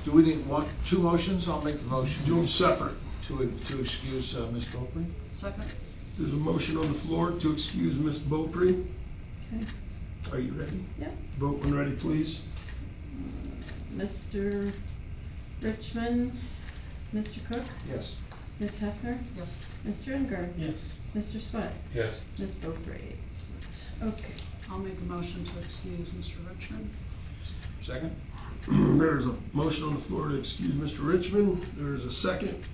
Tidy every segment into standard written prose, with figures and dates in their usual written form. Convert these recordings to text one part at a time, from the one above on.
Do we need two motions? I'll make the motion. Do them separate. To excuse Ms. Beaupre. Second. There's a motion on the floor to excuse Ms. Beaupre. Okay. Are you ready? Yep. Vote when ready, please. Mr. Richmond, Mr. Cook, Yes. Ms. Hefner, Yes. Mr. Engard, Yes. Mr. Sweat, Yes. Ms. Beaupre. Okay. I'll make a motion to excuse Mr. Richmond. Second? There's a motion on the floor to excuse Mr. Richmond. There's a second.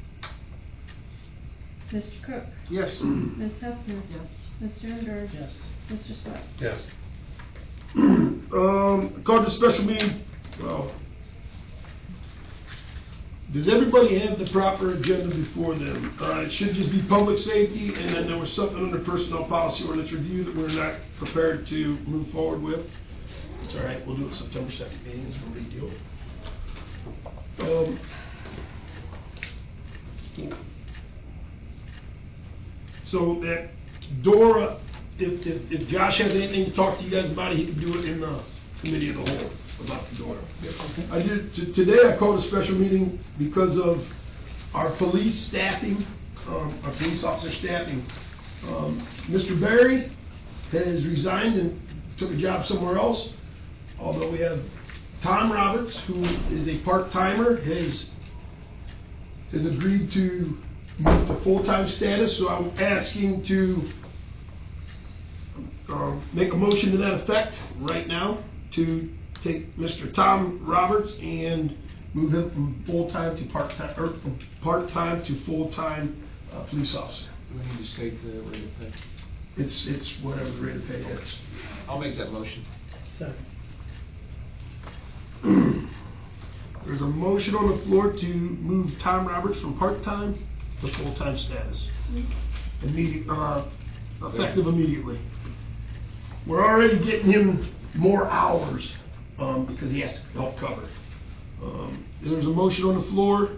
Mr. Cook, Yes. Ms. Hefner, Yes. Mr. Engard, Yes. Mr. Sweat. Yes. Called the special meeting. Well, does everybody have the proper agenda before them? It should just be public safety, and then there was something under personnel policy ordinance review that we're not prepared to move forward with. It's all right, we'll do it September 2nd meeting, it's no big deal. So that Dora, if Josh has anything to talk to you guys about it, he can do it in the committee of the whole about the Dora. I did, today I called a special meeting because of our police staffing, our police officer staffing. Mr. Barry has resigned and took a job somewhere else, although we have Tom Roberts, who is a part-timer, has agreed to move to full-time status, so I'm asking to make a motion to that effect right now to take Mr. Tom Roberts and move him from full-time to part-time, or from part-time to full-time police officer. Do we need to state the rate of pay? It's whatever the rate of pay is. I'll make that motion. Second. There's a motion on the floor to move Tom Roberts from part-time to full-time status. Effective immediately. We're already getting him more hours because he has to help cover. There's a motion on the floor,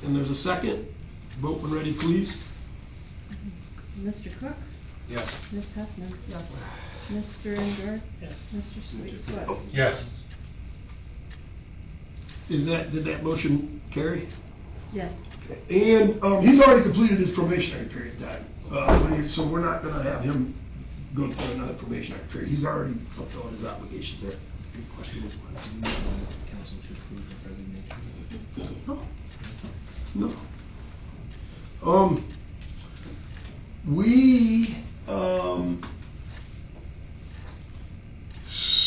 and there's a second. Vote when ready, please. Mr. Cook, Yes. Ms. Hefner, Yes. Mr. Engard, Yes. Mr. Sweat. Yes. Did that motion carry? Yes. And he's already completed his probationary period time, so we're not going to have him go through another probationary period. He's already fulfilling his obligations there. Any questions? Council to approve the resignation? No.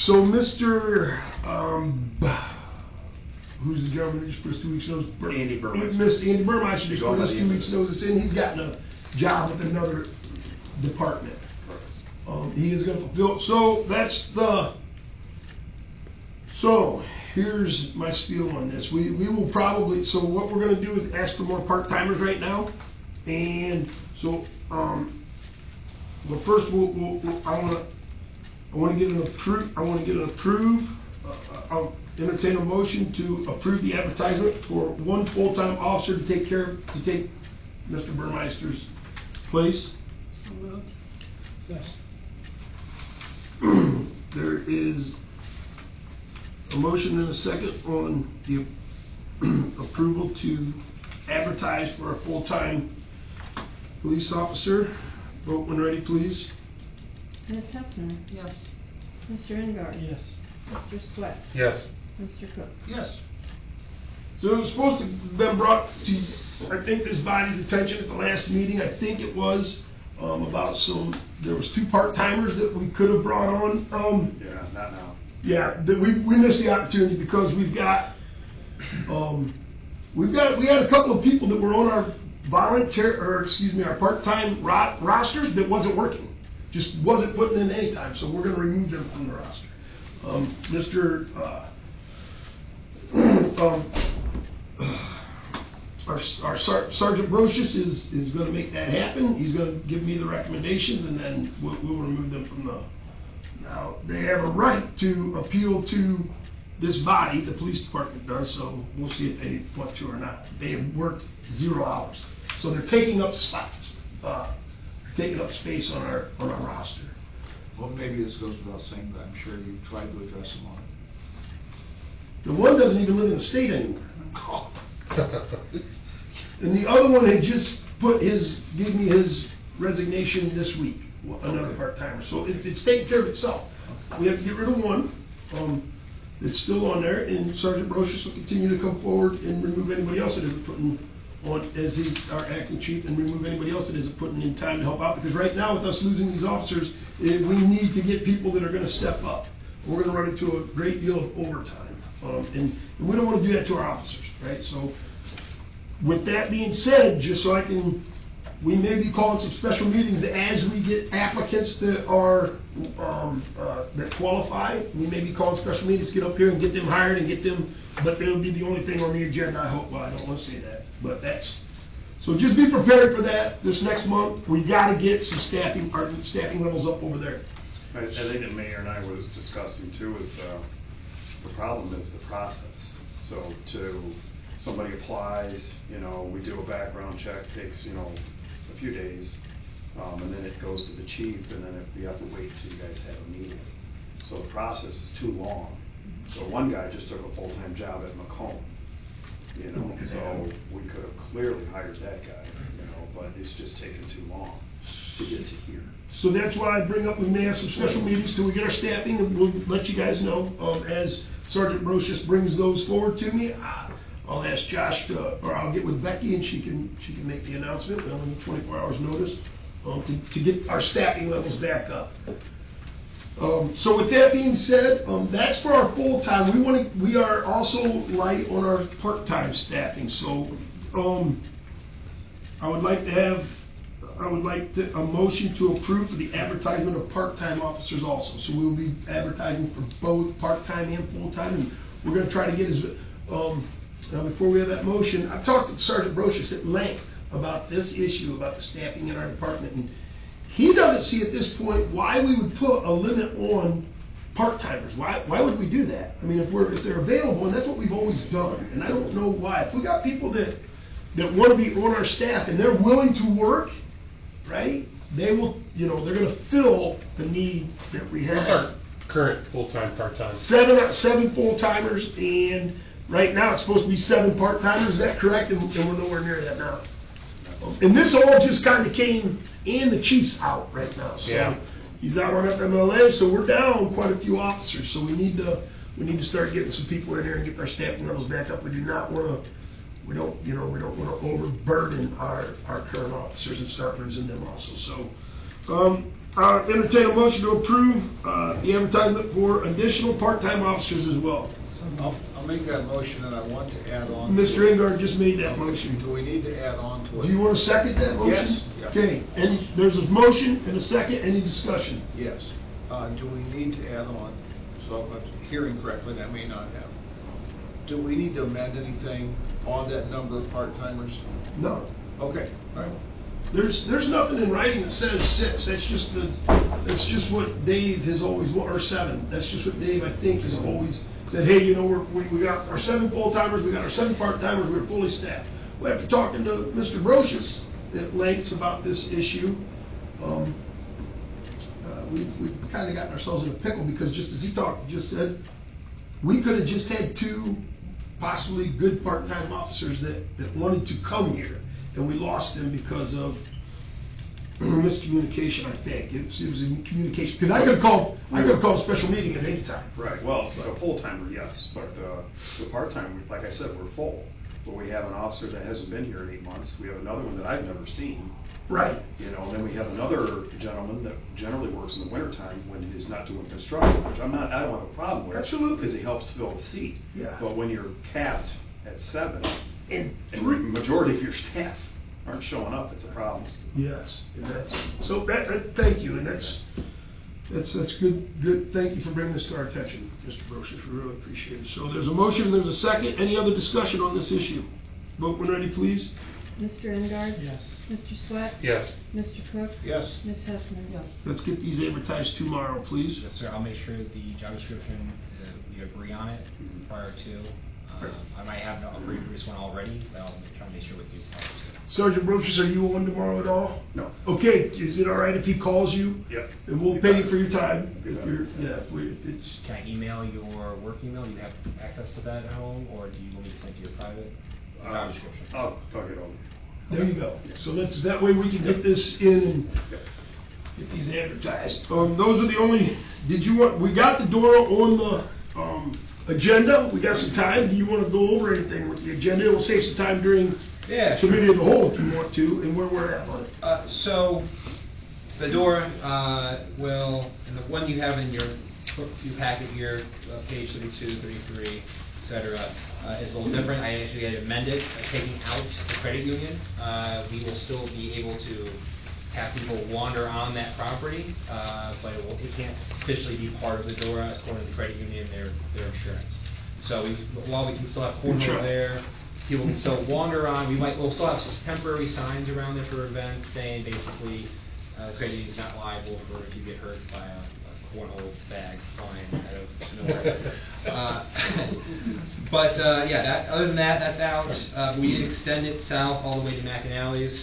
So Mr. Who's the gentleman that just put his 2 weeks notice? Andy Burmeister. Mr. Andy Burmeister just put his 2 weeks notice. notice in. He's gotten a job with another department. He is going to fulfill. So here's my spiel on this. We will probably. So what we're going to do is ask for more part-timers right now, and so but first I want to get an approved. I'll entertain a motion to approve the advertisement for one full-time officer to take Mr. Burmeister's place. So moved. Yes. There is a motion and a second on the approval to advertise for a full-time police officer. Vote when ready, please. Ms. Hefner, Yes. Mr. Engard, Yes. Mr. Sweat, Yes. Mr. Cook. Yes. So it was supposed to have been brought to, I think, this body's attention at the last meeting. I think it was about there was 2 part-timers that we could have brought on. Yeah, not now. Yeah, we missed the opportunity because we had a couple of people that were on our our part-time rosters that wasn't working, just wasn't putting in any time. So we're going to remove them from the roster. Our Sergeant Brocious is going to make that happen. He's going to give me the recommendations, and then we'll remove them from the. Now they have a right to appeal to this body, the police department does. So we'll see if they want to or not. They have worked 0 hours, so they're taking up spots, taking up space on our roster. Well, maybe this goes without saying, but I'm sure you've tried to address them on it. The one doesn't even live in the state anymore. And the other one had just gave me his resignation this week, another part-timer. So it's taking care of itself. We have to get rid of one, that's still on there, and Sergeant Brochus will continue to come forward and remove anybody else that isn't putting on, as he's our acting chief, and remove anybody else that isn't putting in time to help out. Because right now, with us losing these officers, we need to get people that are gonna step up. We're gonna run into a great deal of overtime, and we don't wanna do that to our officers, right? So, with that being said, just so we may be calling some special meetings as we get applicants that are, that qualify. We may be calling special meetings, get up here and get them hired and get them, but they'll be the only thing on the agenda, I hope. Well, I don't wanna say that, but so just be prepared for that this next month. We gotta get some staffing levels up over there. I think the mayor and I was discussing too is the problem is the process. So somebody applies, we do a background check, takes, a few days, and then it goes to the chief, and then we have to wait till you guys have a meeting. So the process is too long. So one guy just took a full-time job at Macomb, so we could have clearly hired that guy, but it's just taken too long to get to here. So that's why I bring up, we may have some special meetings till we get our staffing, and we'll let you guys know, as Sergeant Brochus brings those forward to me. I'll ask Josh or I'll get with Becky, and she can make the announcement, in 24 hours notice, to get our staffing levels back up. So with that being said, that's for our full-time. We are also light on our part-time staffing, so, I would like a motion to approve for the advertisement of part-time officers also. So we'll be advertising for both part-time and full-time, and we're gonna try to get now before we have that motion, I've talked to Sergeant Brochus at length about this issue, about the staffing in our department, and he doesn't see at this point why we would put a limit on part-timers. Why would we do that? I mean, if they're available, and that's what we've always done, and I don't know why. If we got people that want to be on our staff and they're willing to work, right? They will, they're going to fill the need that we have. What's our current full-time, part-time? Seven full-timers, and right now it's supposed to be 7 part-timers. Is that correct? And we're nowhere near that now. And this all just kind of came, and the chief's out right now. So Yeah. He's out on FMLA, so we're down quite a few officers. So we need to start getting some people in there and get our staffing levels back up. We don't want to overburden our current officers and start losing them also. So, entertain a motion to approve the advertisement for additional part-time officers as well. I'll make that motion, and I want to add on. Mr. Engard just made that motion. Do we need to add on to it? Do you want to second that motion? Yes. Okay, there's a motion and a second, any discussion? Yes. Do we need to add on, so if I'm hearing correctly, I may not have. Do we need to amend anything on that number of part-timers? No. Okay. All right. There's nothing in writing that says 6, that's just what Dave has always, or 7, that's just what Dave, I think, has always said, hey, we got our 7 full-timers, we got our 7 part-timers, we're fully staffed. Well, after talking to Mr. Brochus at lengths about this issue, we've kind of gotten ourselves in a pickle, because just as he just said, we could have just had 2 possibly good part-time officers that wanted to come here, and we lost them because of miscommunication, I think. It was in communication, because I could have called a special meeting at any time. Right, well, a full-timer, yes, but the part-time, like I said, we're full. But we have an officer that hasn't been here in 8 months. We have another one that I've never seen. Right. And then we have another gentleman that generally works in the wintertime when he's not doing construction, which I don't have a problem with. Absolutely. Because he helps fill the seat. Yeah. But when you're capped at 7, And and the majority of your staff aren't showing up, it's a problem. yes, and so thank you, and that's good, thank you for bringing this to our attention, Mr. Brochus, we really appreciate it. So there's a motion, there's a second, any other discussion on this issue? Vote when ready, please. Mr. Engard? Yes. Mr. Swett? Yes. Mr. Cook? Yes. Ms. Hefner? Yes. Let's get these advertised tomorrow, please. Yes, sir, I'll make sure the job description, we agree on it prior to, I might have a previous one already, but I'll try to make sure with you. Sergeant Brochus, are you on tomorrow at all? No. Okay, is it all right if he calls you? Yep. And we'll pay you for your time, if you're, yeah, it's, Can I email your work email? Do you have access to that at home, or do you want me to send you your private job description? I'll get over. there you go. So that way we can get this in and get these advertised. Those are the only, we got the Dora on the agenda, we got some time, do you wanna go over anything with the agenda? It'll save some time during Yeah, committee of the whole if you want to, and where we're at on it. So, the Dora will, and the one you have in your packet here, page 32, 33, et cetera, is a little different. I actually had amended, taking out the credit union. We will still be able to have people wander on that property, but it can't officially be part of the Dora according to the credit union, their insurance. So while we can still have cornhole there, people can still wander on. We'll still have temporary signs around there for events saying basically, credit union's not liable for if you get hurt by a cornhole bag flying out of nowhere. Yeah, other than that, that's out. We did extend it south all the way to McAnally's,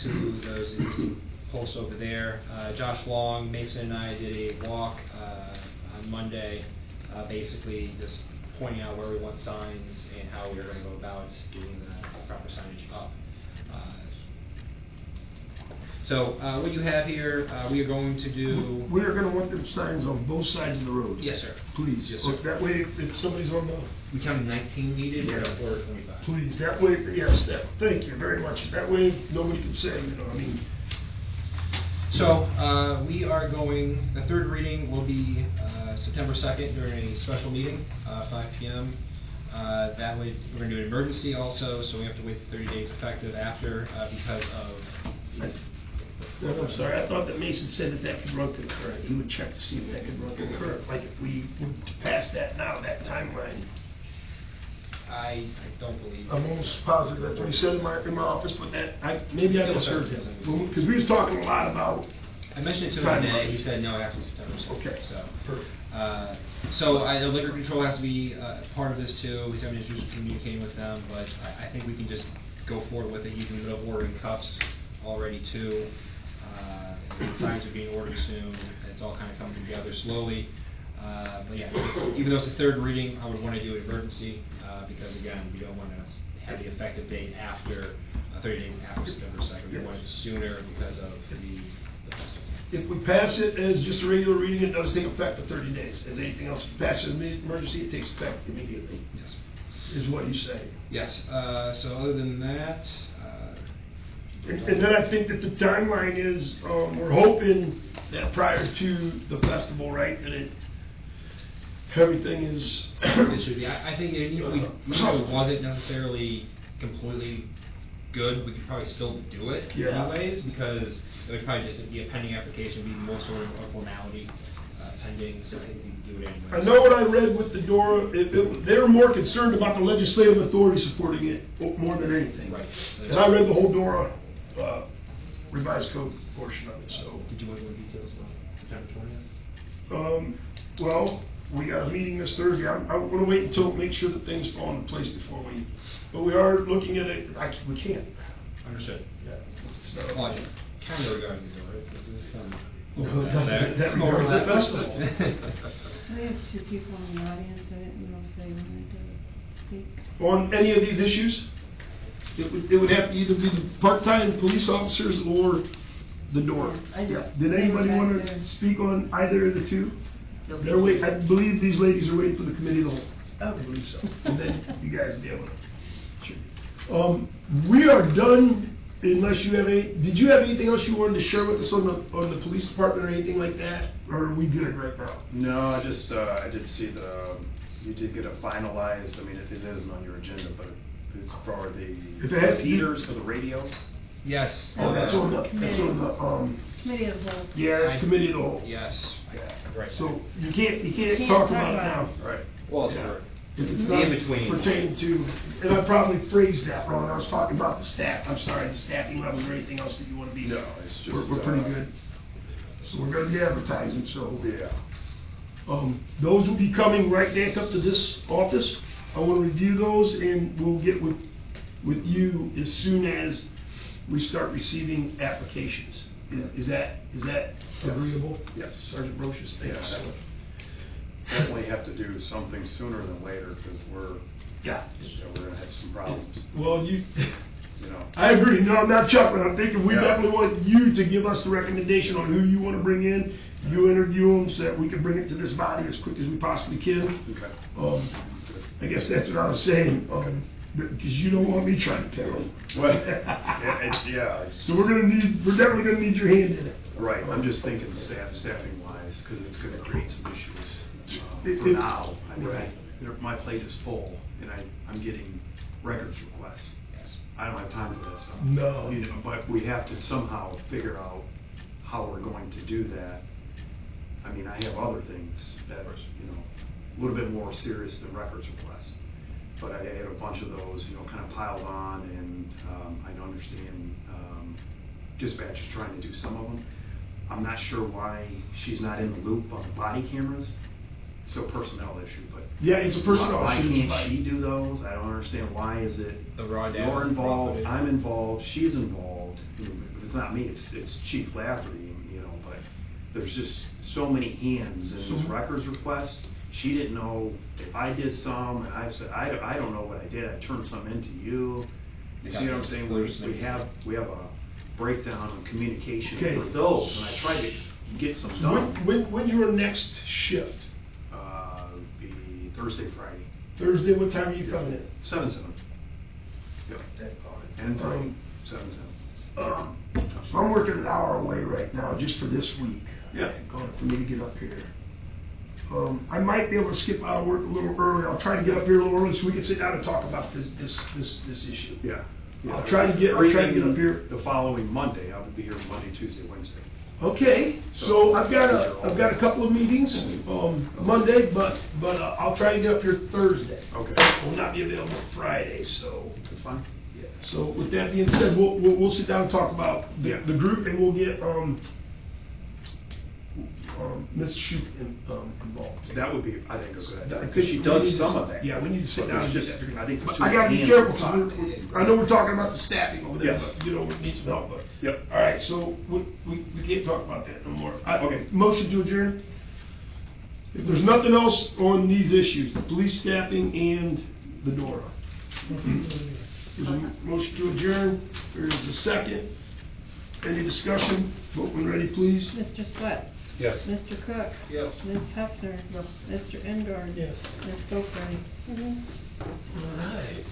to those existing posts over there. Josh Long, Mason and I did a walk on Monday, basically just pointing out where we want signs and how we are going to go about getting the proper signage up. So what you have here, we are going to do. We are gonna want the signs on both sides of the road. Yes, sir. Please. Yes, sir. That way, if somebody's on the, We counted 19 needed, Yeah. or 25. please, that way, yes, thank you very much. That way, nobody can say, So, we are going, the third reading will be September 2nd during a special meeting, 5 p.m. That way, we're going to do an emergency also, so we have to wait 30 days effective after because of. I'm sorry, I thought that Mason said that could run concurrent. He would check to see if that could run concurrent, like if we would pass that now, that timeline. I don't believe. I'm almost positive that's what he said in my office, but maybe I misheard him. Because we was talking a lot about. I mentioned it to him today, he said no, it has to be September 2nd. Okay. So, Perfect. The liquor control has to be part of this too. He's having issues communicating with them, but I think we can just go forward with it. He's in the middle of ordering cups already too. The signs are being ordered soon. It's all kind of coming together slowly. But yeah, even though it's a third reading, I would want to do an emergency because again, we don't want to have the effective date after 30 days after September 2nd. We want it sooner because of the festival. If we pass it as just a regular reading, it doesn't take effect for 30 days. As anything else, if you pass it as an emergency, it takes effect immediately. Yes. Is what he's saying. Yes. So other than that. And then I think that the timeline is, we're hoping that prior to the festival, right, that everything is. It should be. I think even if it wasn't necessarily completely good, we could probably still do it anyways, because it would probably just be a pending application, be more sort of a formality pending, so I think we can do it anyway. I know what I read with the Dora, they were more concerned about the legislative authority supporting it more than anything. Right. And I read the whole Dora revised code portion of it, so. Did you want more details about September 20th? Well, we got a meeting this Thursday. I'm gonna wait until, make sure that things fall into place before but we are looking at it, we can't. Understood. Yeah. It's not- Well, just kind of regarding the door, there's some. No, overlap that Some regards the overlap. festival. We have two people in the audience, I didn't know if they wanted to speak. On any of these issues, it would have to either be the part-time police officers or the door. Yeah. Did anybody Back want there. to speak on either of the two? They're waiting, I believe these ladies are waiting for the committee of the whole. I believe so. And then you guys will be able to. We are done unless you have did you have anything else you wanted to share with us on the police department or anything like that? Or are we good right now? No, I just, I did see you did get a finalized, I mean, if it isn't on your agenda, but it's for If it has to be- heaters for the radios. Yes. Oh, that's on the, Committee of the whole. yeah, it's committee of the whole. Yes. Yeah. Right. So you can't Can't talk talk about it about now. Right. Well, it's Yeah. for If it's the not in-between. pertaining to, and I probably phrased that wrong, I was talking about the staff, I'm sorry, the staffing levels or anything else that you want to be. No, it's just, We're pretty good. So we're gonna be advertising, so. Yeah. Those will be coming right back up to this office. I want to review those, and we'll get with you as soon as we start receiving applications. Is that agreeable? Yes. Sergeant Brochus, thank you Yes. so much. Definitely have to do something sooner than later, because we're gonna have some problems, Well, you know. I agree. No, I'm not chuckling. I'm thinking we Yeah. definitely want you to give us the recommendation on who you want to bring in. You interview them so that we can bring it to this body as quick as we possibly can. Okay. I guess that's what I was saying, because you don't want me trying to tell them. Well, yeah. So we're definitely gonna need your hand in it. Right, I'm just thinking staffing wise, because it's gonna create some issues It- for it- now. I mean, right. my plate is full, and I'm getting records requests. I don't have time for that stuff. No. You know, but we have to somehow figure out how we're going to do that. I mean, I have other things that, you know, a little bit more serious than records requests. But I had a bunch of those, you know, kind of piled on, and I understand dispatch is trying to do some of them. I'm not sure why she's not in the loop on the body cameras. It's a personnel issue, but. Yeah, it's a personnel Why issue. can't she do those? I don't understand. Why is it? The raw data, You're raw involved, footage. I'm involved, she's involved. If it's not me, it's Chief Lafferty, you know, but there's just so many hands in this So- records request. She didn't know if I did some, and I said, I don't know what I did, I turned some into you. You see what I'm saying? We have a breakdown of communication Okay. for those, and I tried to get some done. When's your next shift? Be Thursday, Friday, Thursday, what time are you coming in? 7/7. Yep. And Friday, 7/7. So I'm working an hour away right now, just for this week. Yeah. For me to get up here. I might be able to skip out of work a little early. I'll try to get up here a little early so we can sit down and talk about this issue. Yeah. I'll try to get up here. The following Monday, I would be here Monday, Tuesday, Wednesday. Okay, so I've got a couple of meetings, Monday, but I'll try to get up here Thursday. Okay. I will not be available Friday, so. That's fine. Yeah, so with that being said, we'll sit down and talk about Yeah. the group, and we'll get, Ms. Shoup involved. That would be, I think, a good idea, I because think she we does need to- some of that. Yeah, we need to sit But down and there's get that figured out. I think there's But too I gotta many be hands careful, to talk. because I know we're talking about the staffing over there, Yes. but, you know, we need some help, but. Yep. All right, so we can't talk about that no more. Okay. Motion to adjourn? If there's nothing else on these issues, the police staffing and the DORA. There's a motion to adjourn, there is a second. Any discussion? Vote when ready, please. Mr. Swett? Yes. Mr. Cook? Yes. Ms. Hefner? Mr. Engard? Yes. Ms. Schofield? All right.